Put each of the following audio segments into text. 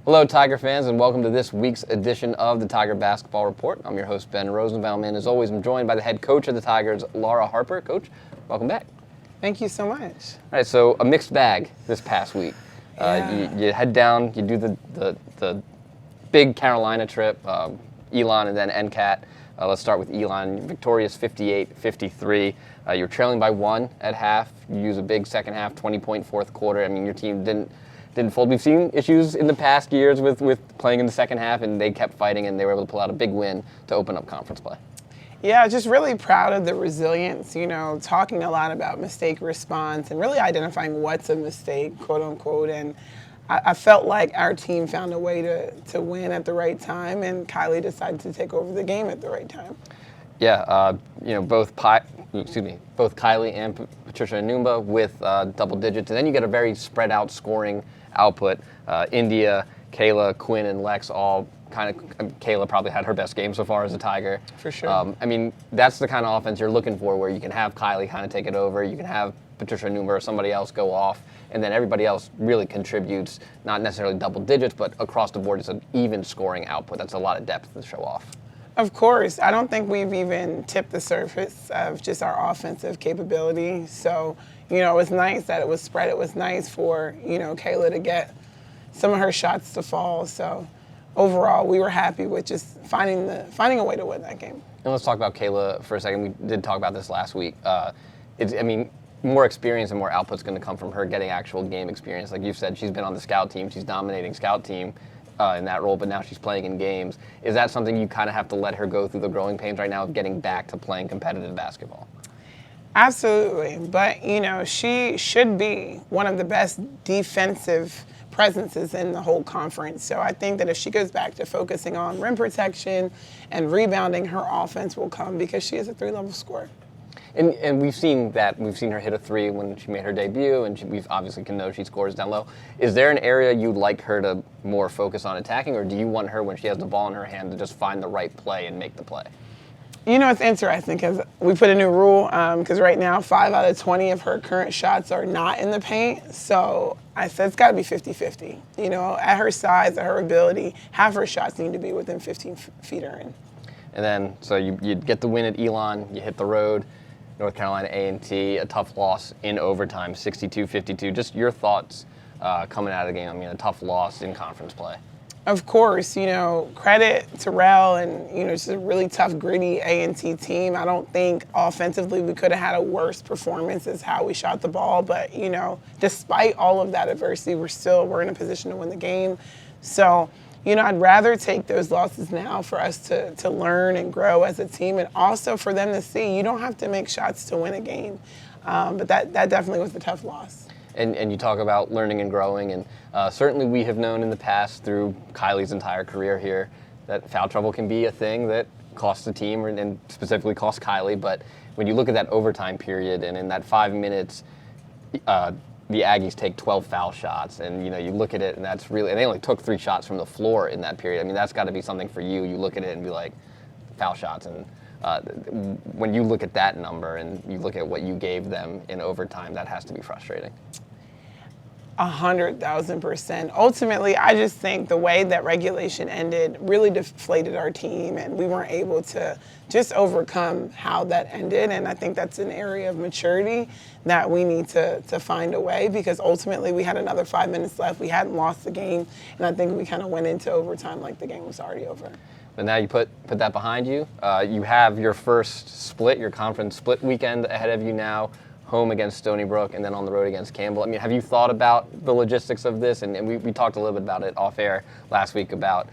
Hello, Tiger fans, and welcome to this week's edition of the Tiger Basketball Report. I'm your host, Ben Rosenbaum, and as always, I'm joined by the head coach of the Tigers, Laura Harper. Coach, welcome back. Thank you so much. All right, so a mixed bag this past week. Yeah. You head down, you do the big Carolina trip, Elon and then NCAT. Let's start with Elon. Victorious 58-53. You're trailing by one at half. You use a big second half, 20-point fourth quarter. I mean, your team didn't fold. We've seen issues in the past years with playing in the second half, and they kept fighting, and they were able to pull out a big win to open up conference play. Yeah, just really proud of the resilience, talking a lot about mistake response and really identifying what's a mistake, quote unquote. And I felt like our team found a way to win at the right time, and Kylie decided to take over the game at the right time. Yeah, both Kylie and Patricia Enumba with double digits, and then you get a very spread out scoring output. India, Kayla, Quinn, and Lex all Kayla probably had her best game so far as a Tiger. For sure. That's the kind of offense you're looking for, where you can have Kylie kind of take it over, you can have Patricia Enumba or somebody else go off, and then everybody else really contributes, not necessarily double digits, but across the board it's an even scoring output. That's a lot of depth to show off. Of course. I don't think we've even tipped the surface of just our offensive capability. So, it was nice that it was spread. It was nice for, Kayla to get some of her shots to fall. So overall, we were happy with just finding a way to win that game. And let's talk about Kayla for a second. We did talk about this last week. More experience and more output's going to come from her getting actual game experience. Like you've said, she's been on the scout team. She's dominating scout team in that role, but now she's playing in games. Is that something you kind of have to let her go through the growing pains right now of getting back to playing competitive basketball? Absolutely. But, she should be one of the best defensive presences in the whole conference. So I think that if she goes back to focusing on rim protection and rebounding, her offense will come because she is a three-level scorer. And we've seen that. We've seen her hit a three when she made her debut, and we've obviously can know she scores down low. Is there an area you'd like her to more focus on attacking, or do you want her, when she has the ball in her hand, to just find the right play and make the play? It's interesting because we put a new rule because right now 5 out of 20 of her current shots are not in the paint. So I said it's got to be 50-50. At her size, at her ability, half her shots need to be within 15 feet or in. And then, so you get the win at Elon, you hit the road, North Carolina A&T, a tough loss in overtime, 62-52. Just your thoughts coming out of the game. A tough loss in conference play. Of course, credit to Rel and, it's a really tough, gritty A&T team. I don't think offensively we could have had a worse performance as how we shot the ball. But, despite all of that adversity, we're in a position to win the game. So, I'd rather take those losses now for us to learn and grow as a team, and also for them to see you don't have to make shots to win a game. But that definitely was a tough loss. And you talk about learning and growing, and certainly we have known in the past through Kylie's entire career here that foul trouble can be a thing that costs the team and specifically costs Kylie. But when you look at that overtime period and in that 5 minutes, the Aggies take 12 foul shots, and you look at it, and that's really, and they only took 3 shots from the floor in that period. That's got to be something for you. You look at it and be like, foul shots, and when you look at that number and you look at what you gave them in overtime, that has to be frustrating. 100,000%. Ultimately, I just think the way that regulation ended really deflated our team, and we weren't able to just overcome how that ended. And I think that's an area of maturity that we need to find a way, because ultimately we had another 5 minutes left. We hadn't lost the game, and I think we kind of went into overtime like the game was already over. But now you put that behind you. You have your first split, your conference split weekend ahead of you now. Home against StonyBrook and then on the road against Campbell. Have you thought about the logistics of this? And we talked a little bit about it off air last week about,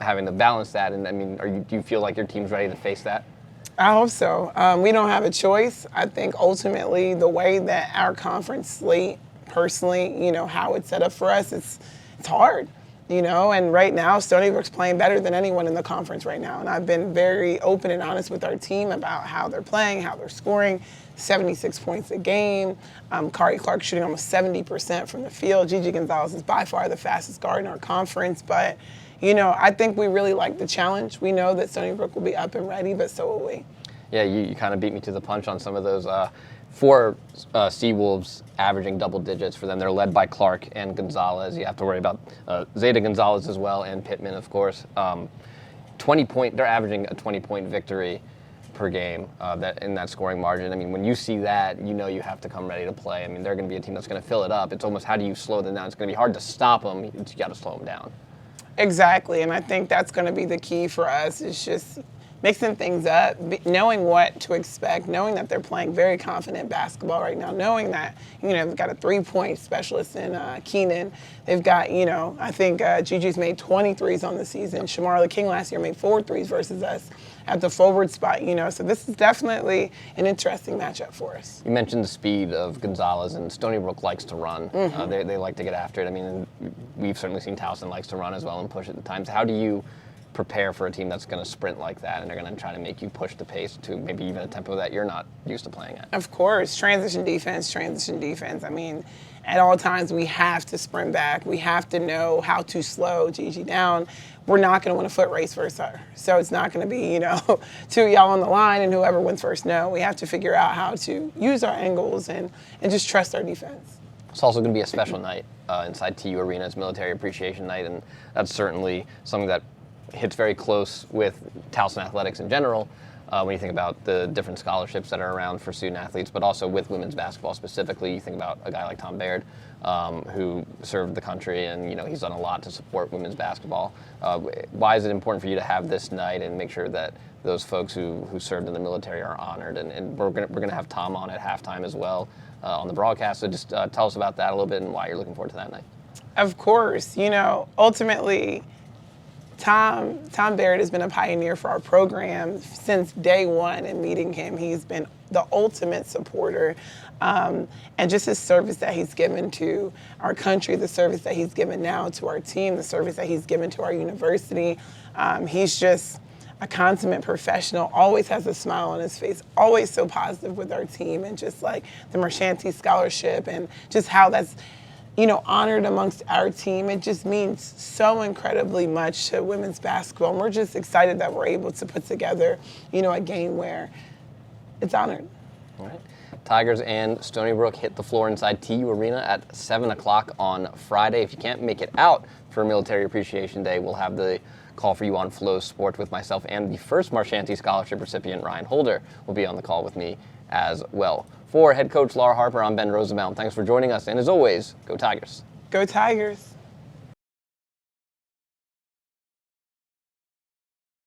having to balance that. And do you feel like your team's ready to face that? I hope so. We don't have a choice. I think ultimately the way that our conference slate, personally, how it's set up for us, it's hard. And right now, StonyBrook's playing better than anyone in the conference right now. And I've been very open and honest with our team about how they're playing, how they're scoring, 76 points a game. Kari Clark shooting almost 70% from the field. Gigi Gonzalez is by far the fastest guard in our conference. But, I think we really like the challenge. We know that StonyBrook will be up and ready, but so will we. Yeah, you kind of beat me to the punch on some of those for Seawolves averaging double digits for them. They're led by Clark and Gonzalez. You have to worry about Zeta Gonzalez as well, and Pittman, of course. 20-point, they're averaging a 20-point victory per game in that scoring margin. I mean, when you see that, you know you have to come ready to play. I mean, they're going to be a team that's going to fill it up. It's almost, how do you slow them down? It's going to be hard to stop them. You got to slow them down. Exactly, and I think that's going to be the key for us. It's just mixing things up, knowing what to expect, knowing that they're playing very confident basketball right now, knowing that, they've got a three-point specialist in Keenan. They've got, I think Juju's made 20 threes on the season. Shamara King last year made 4 threes versus us at the forward spot, so this is definitely an interesting matchup for us. You mentioned the speed of Gonzalez, and StonyBrook likes to run. They like to get after it. I mean, we've certainly seen Towson likes to run as well and push at times. How do you prepare for a team that's going to sprint like that, and they're going to try to make you push the pace to maybe even a tempo that you're not used to playing at? Of course, transition defense. I mean, at all times we have to sprint back. We have to know how to slow Gigi down. We're not going to win a foot race versus her. So it's not going to be, two of y'all on the line and whoever wins first. No, we have to figure out how to use our angles and just trust our defense. It's also going to be a special night inside TU Arena. It's Military Appreciation Night, and that's certainly something that hits very close with Towson athletics in general when you think about the different scholarships that are around for student athletes, but also with women's basketball specifically. You think about a guy like Tom Baird, who served the country, and he's done a lot to support women's basketball. Why is it important for you to have this night and make sure that those folks who served in the military are honored? And we're gonna have Tom on at halftime as well on the broadcast. So just tell us about that a little bit and why you're looking forward to that night. Of course, ultimately, Tom Baird has been a pioneer for our program since day one, and meeting him, he's been the ultimate supporter. And just his service that he's given to our country, the service that he's given now to our team, the service that he's given to our university. He's just a consummate professional, always has a smile on his face, always so positive with our team, and just like the Marchanti Scholarship and just how that's honored amongst our team. It just means so incredibly much to women's basketball. And we're just excited that we're able to put together, a game where it's honored. All right. Tigers and StonyBrook hit the floor inside TU Arena at 7 o'clock on Friday. If you can't make it out for Military Appreciation Day, we'll have the call for you on Flow Sport with myself, and the first Marchanti Scholarship recipient, Ryan Holder, will be on the call with me as well. For head coach Laura Harper, I'm Ben Rosenbaum. Thanks for joining us, and as always, go Tigers. Go Tigers.